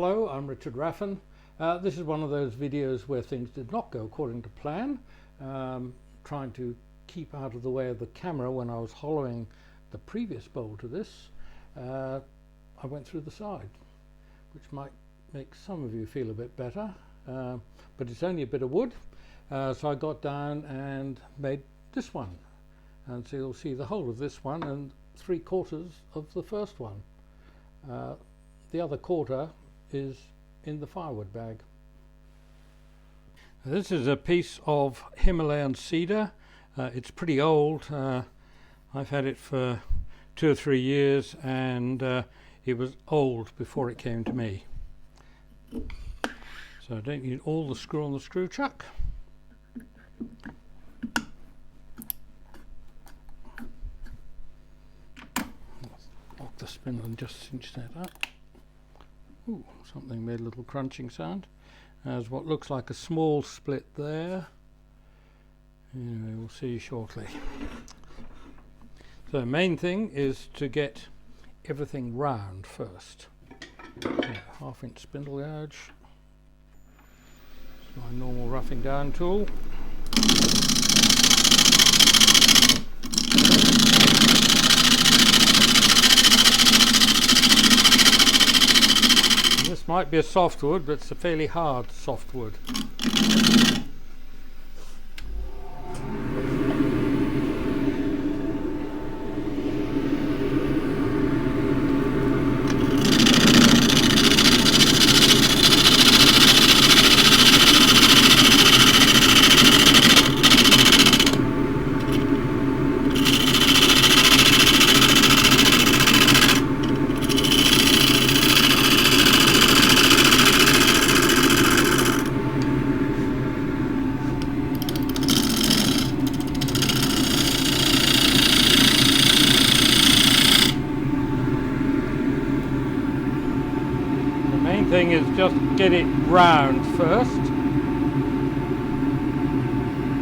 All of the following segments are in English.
Hello, I'm Richard Raffan. This is one of those videos where things did not go according to plan. Trying to keep out of the way of the camera when I was hollowing the previous bowl to this. I went through the side, which might make some of you feel a bit better, but it's only a bit of wood. So I got down and made this one, and so you'll see the whole of this one and 3/4 of the first one. The other quarter is in the firewood bag. This is a piece of Himalayan cedar. It's pretty old. I've had it for 2 or 3 years, and it was old before it came to me. So I don't need all the screw on the screw chuck. Lock the spindle and just cinch that up. Ooh, something made a little crunching sound. There's what looks like a small split there. Anyway, we'll see shortly. So the main thing is to get everything round first. So 1/2" spindle gouge. It's my normal roughing down tool. This might be a softwood, but it's a fairly hard softwood. Thing is just get it round first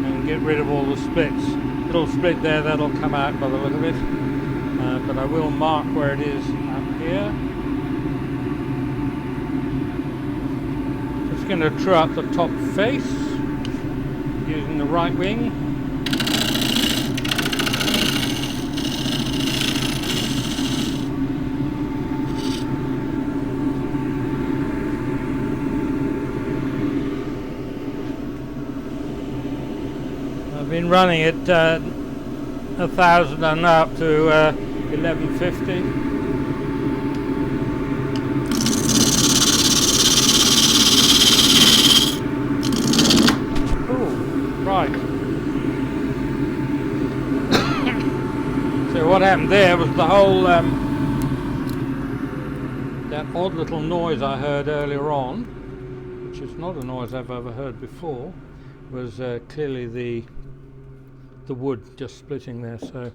and get rid of all the splits. Little split there, that'll come out by the look of it, but I will mark where it is up here. Just going to true up the top face using the right wing. I've been running it 1,000 and up to 1150. Oh, right. So what happened there was the whole that odd little noise I heard earlier on, which is not a noise I've ever heard before, was clearly the wood just splitting there. So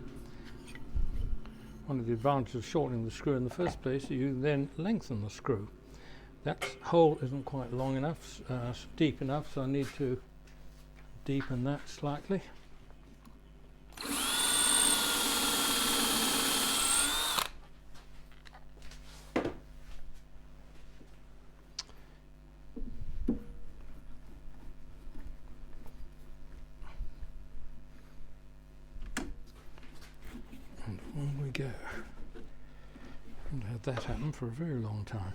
one of the advantages of shortening the screw in the first place is you then lengthen the screw. That hole isn't quite long enough, deep enough, so I need to deepen that slightly. On we go. Haven't had that happen for a very long time.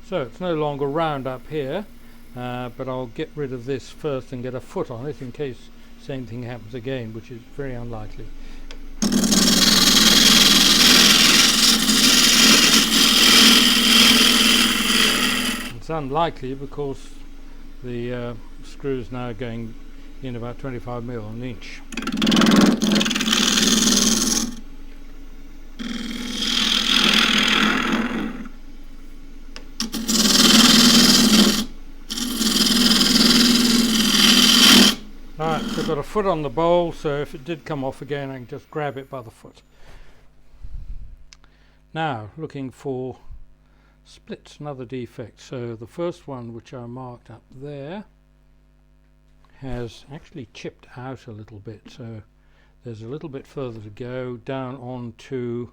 So it's no longer round up here, but I'll get rid of this first and get a foot on it in case the same thing happens again, which is very unlikely. It's unlikely because the screw is now going in about 25mm an inch. Right, so I've got a foot on the bowl, so if it did come off again I can just grab it by the foot. Now looking for splits, another defect. So the first one, which I marked up there, has actually chipped out a little bit, so there's a little bit further to go down onto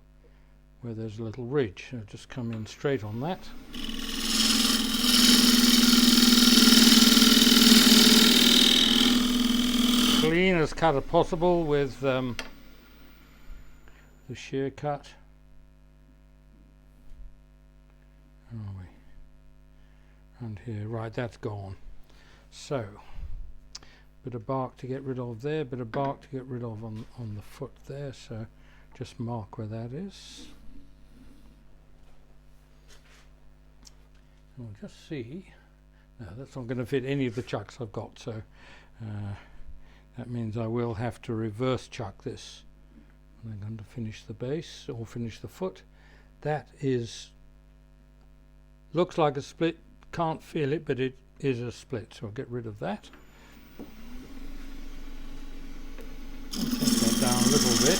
where there's a little ridge. I'll just come in straight on that. Clean as cut as possible with the shear cut. Where are we? And here, right, that's gone. So, bit of bark to get rid of there, bit of bark to get rid of on the foot there, so just mark where that is. And we'll just see. No, that's not going to fit any of the chucks I've got, so that means I will have to reverse chuck this. And I'm going to finish the base or finish the foot. That is, looks like a split, can't feel it, but it is a split, so I'll get rid of that. I'll take that down a little bit.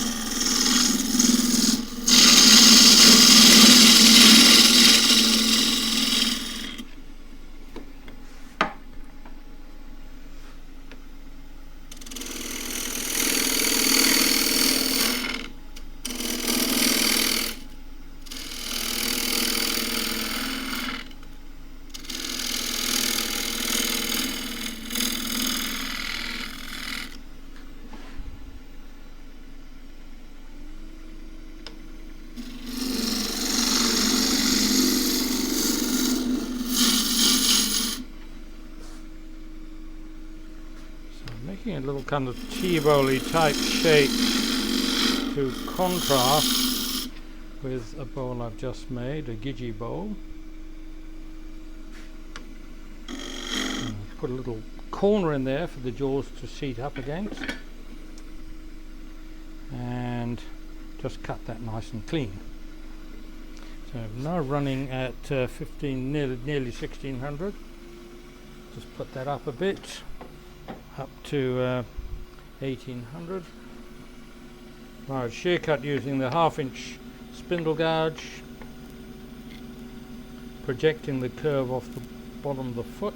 A little kind of tea-bowly type shape to contrast with a bowl I've just made, a gidgee bowl. Put a little corner in there for the jaws to seat up against, and just cut that nice and clean. So now running at 15, nearly 1600. Just put that up a bit. Up to 1800. Right, shear cut using the 1/2 inch spindle gouge, projecting the curve off the bottom of the foot.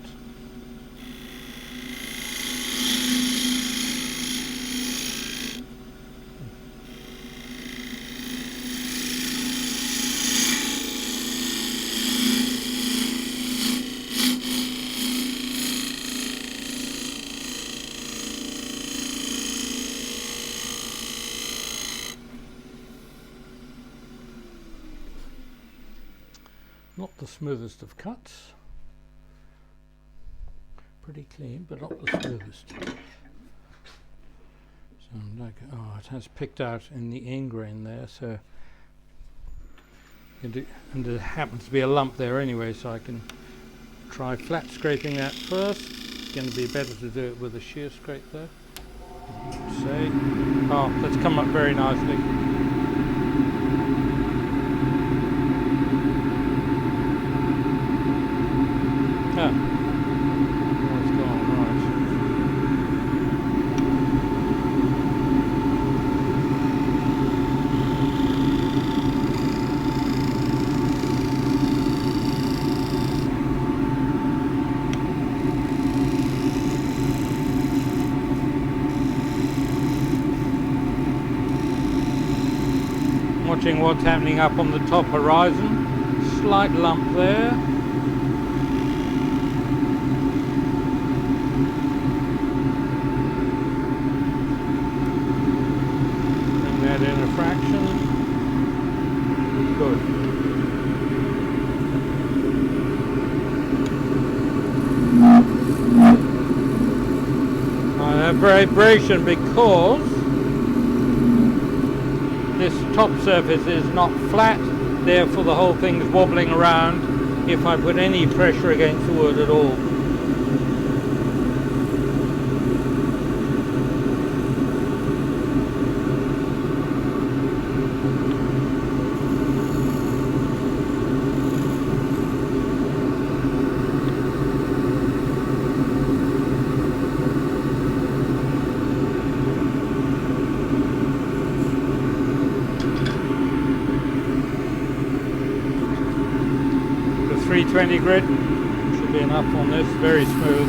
Not the smoothest of cuts. Pretty clean, but not the smoothest. So like, oh, it has picked out in the end grain there, so and there happens to be a lump there anyway, so I can try flat scraping that first. It's going to be better to do it with a shear scrape though. Say, oh, that's come up very nicely. Yeah. It's gone right. Watching what's happening up on the top horizon. Slight lump there. In a fraction. Good. I have vibration because this top surface is not flat, therefore the whole thing is wobbling around if I put any pressure against the wood at all. The 320 grit should be enough on this, very smooth.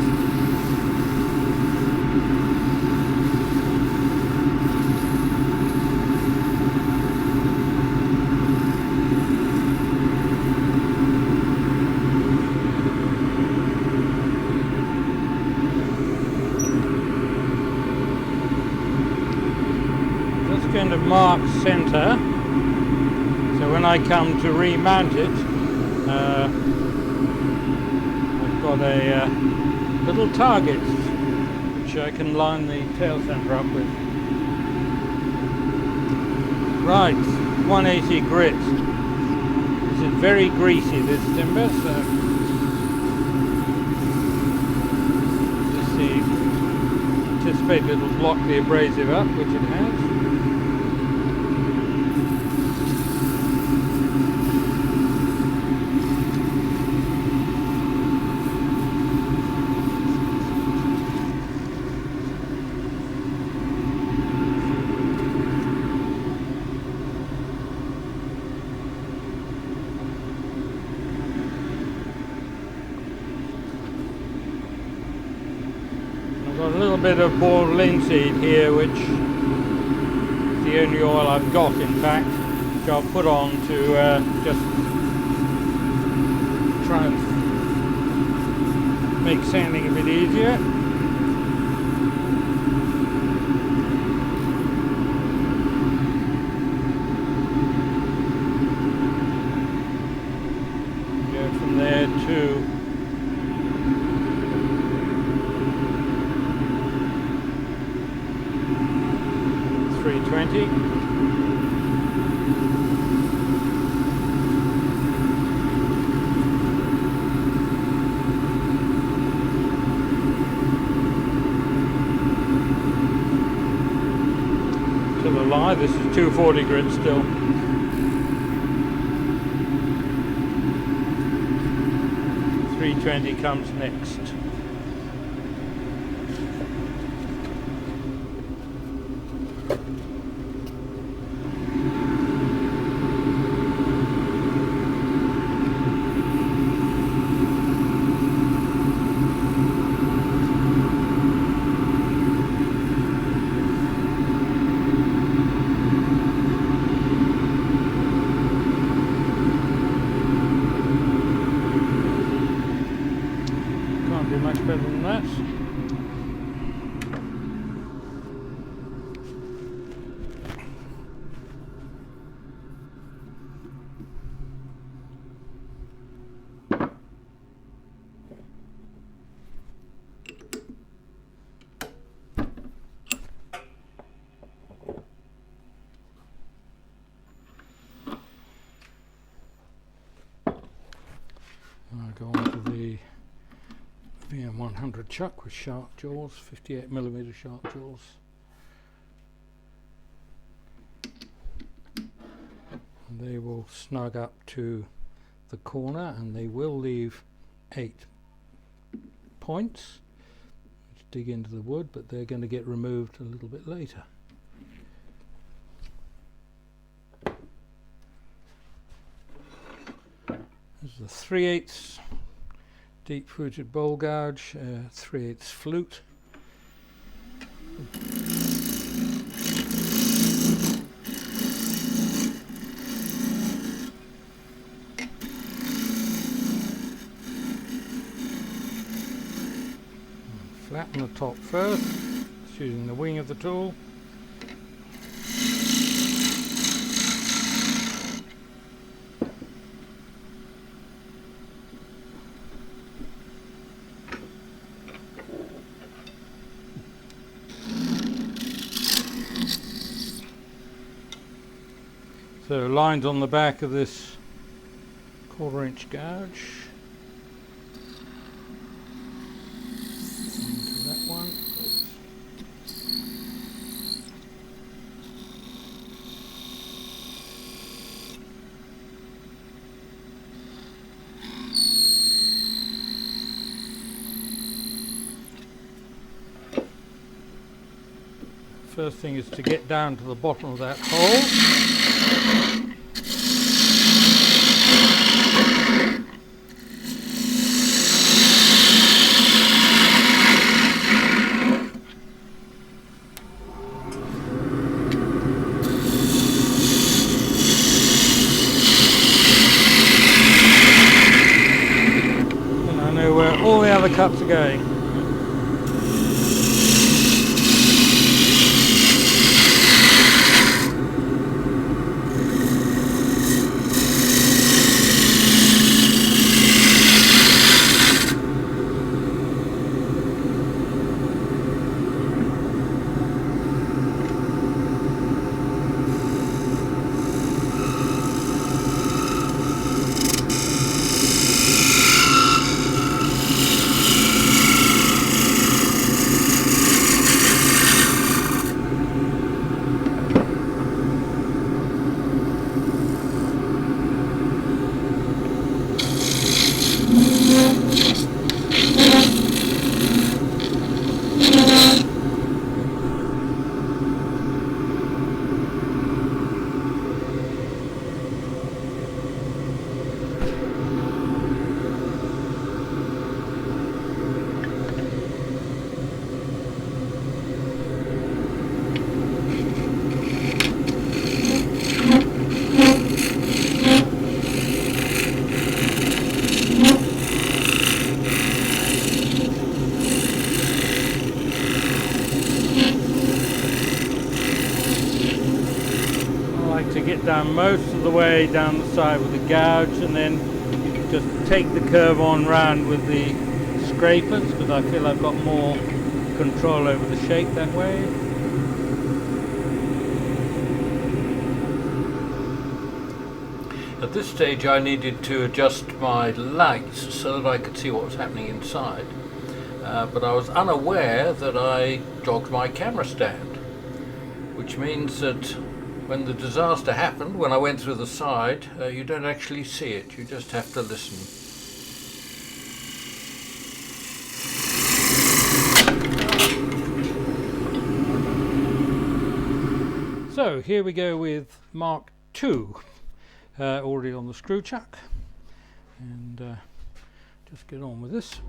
That's going to mark center, so when I come to remount it, I've got a little target which I can line the tail center up with. Right, 180 grit. This is very greasy, this timber, so just see, anticipate it'll block the abrasive up, which it has. A little bit of boiled linseed here, which is the only oil I've got, in fact, which I'll put on to just try and make sanding a bit easier. Go from there to 320. To the lie, this is 240 grit still. .320 comes next. Can't do much better than that. I'll go on to the VM100 chuck with sharp jaws, 58mm sharp jaws. And they will snug up to the corner, and they will leave 8 points which dig into the wood, but they're going to get removed a little bit later. This is a 3/8 deep fruited bowl gouge, 3/8 flute. Flatten the top first, just using the wing of the tool. So lines on the back of this 1/4" gouge. Into that one. First thing is to get down to the bottom of that hole. And I know where all the other cuts are going. to get down most of the way down the side with the gouge, and then just take the curve on round with the scrapers, because I feel I've got more control over the shape that way. At this stage I needed to adjust my lights so that I could see what was happening inside, but I was unaware that I jogged my camera stand, which means that when the disaster happened, when I went through the side, you don't actually see it, you just have to listen. So here we go with Mark II, already on the screw chuck, and just get on with this.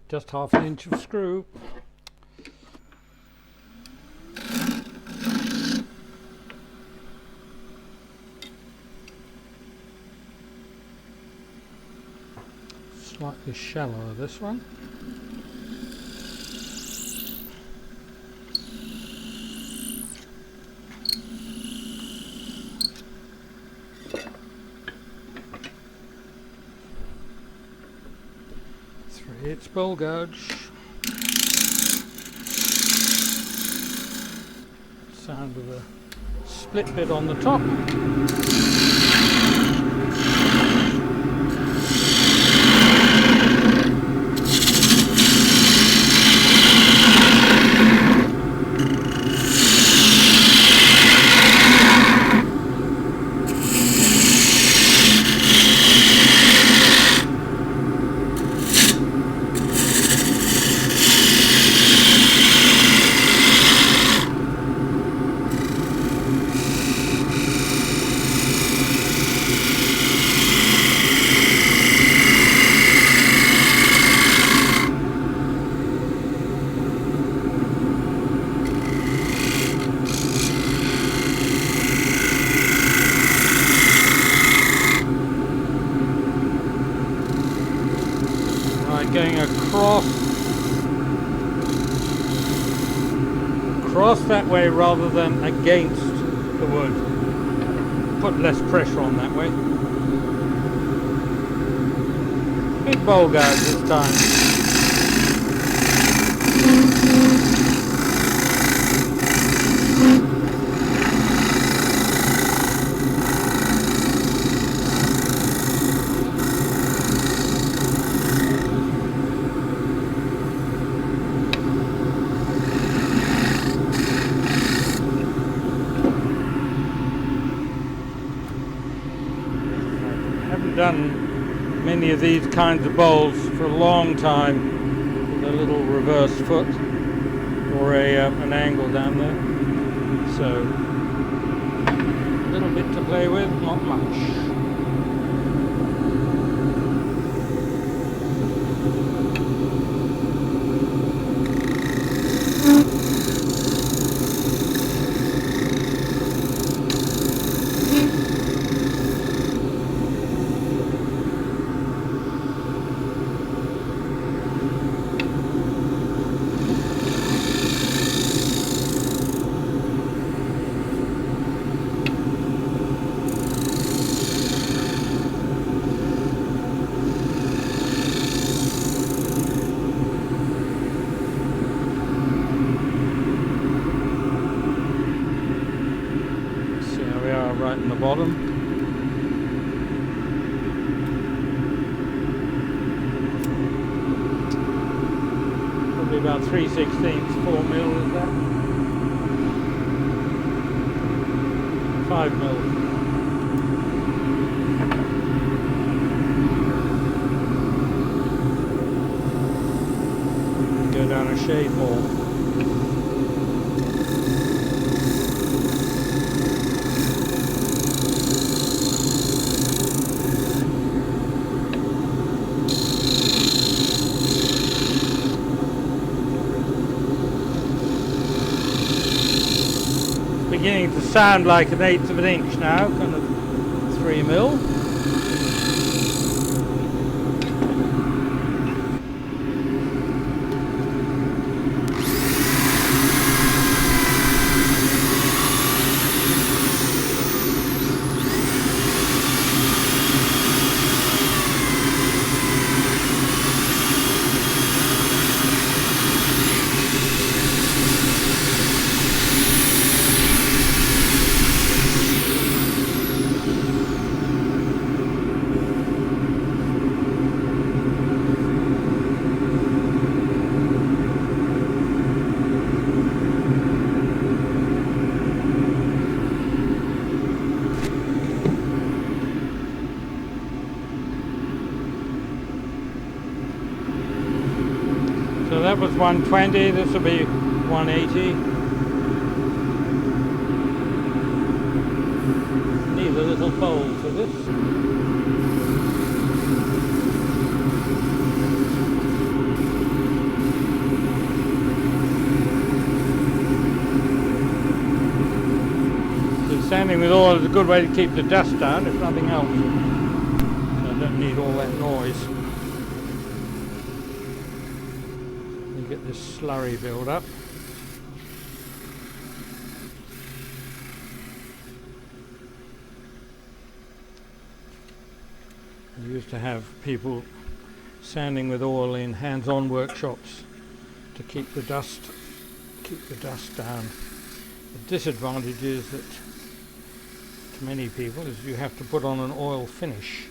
Just 1/2 inch of screw. Slightly shallower this one. It's bowl gouge. Sound of a split bit on the top. Going across that way rather than against the wood. Put less pressure on that way. Big bowl gouge this time. Done many of these kinds of bowls for a long time with a little reverse foot or an angle down there, so a little bit to play with, not much. Right in the bottom. Probably about 3/16, 4 mil is that? 5 mil. Go down a shade more. Beginning to sound like 1/8 of an inch now, kind of 3 mil. So that was 120, this will be 180. Need a little bowl for this. Sanding with oil is a good way to keep the dust down, if nothing else. So I don't need all that noise. You get this slurry build up. I used to have people sanding with oil in hands-on workshops to keep the dust down. The disadvantage is that to many people is you have to put on an oil finish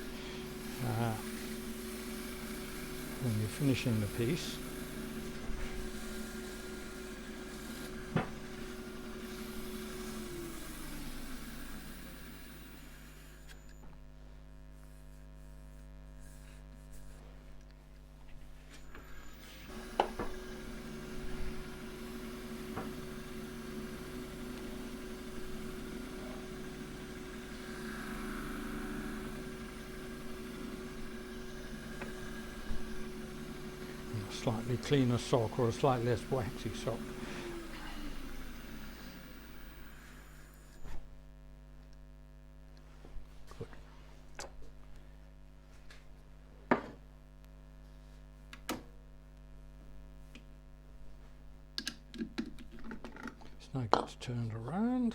when you're finishing the piece. Slightly cleaner sock or a slightly less waxy sock. Good. So now it gets turned around.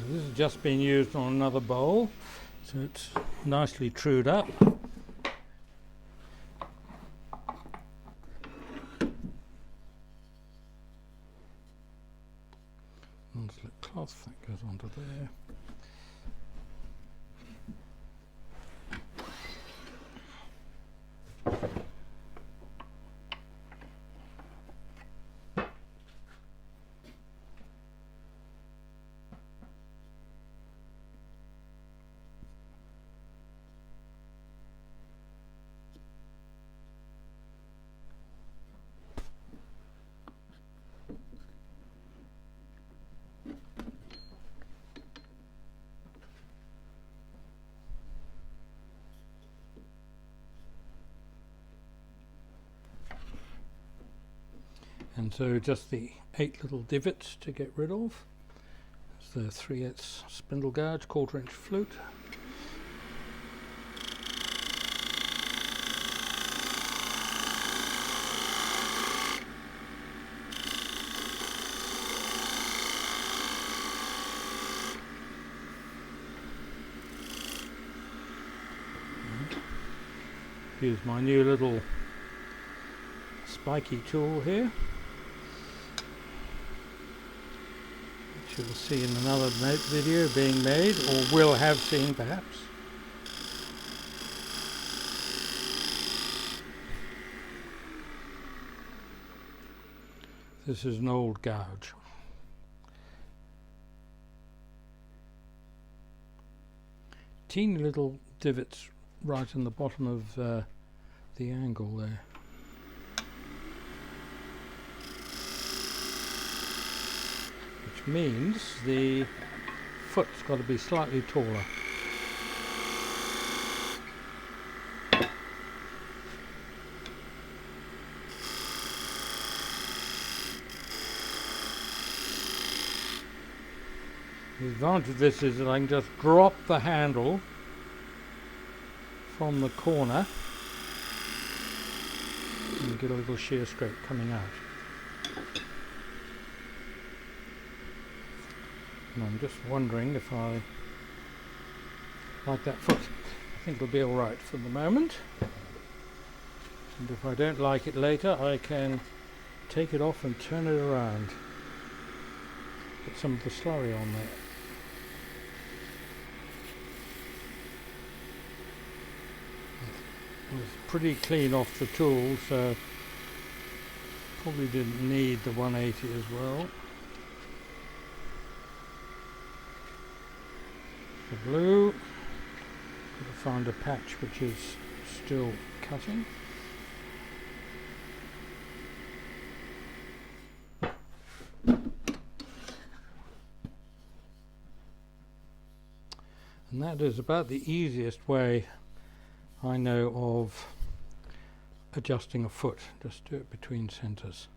This has just been used on another bowl, so it's nicely trued up. Non-slip cloth that goes onto there. And so just the 8 little divots to get rid of. There's the 3/8 spindle gouge, 1/4 inch flute. Use my new little spiky tool here, which you'll see in another video being made, or will have seen perhaps. This is an old gouge. Teeny little divots right in the bottom of the angle there. Which means the foot's got to be slightly taller. The advantage of this is that I can just drop the handle from the corner and get a little shear stroke coming out. And I'm just wondering if I like that foot. I think it'll be alright for the moment. And if I don't like it later, I can take it off and turn it around. Get some of the slurry on there. It was pretty clean off the tool, so probably didn't need the 180 as well. The blue, got to find a patch which is still cutting. And that is about the easiest way I know of adjusting a foot, just do it between centres.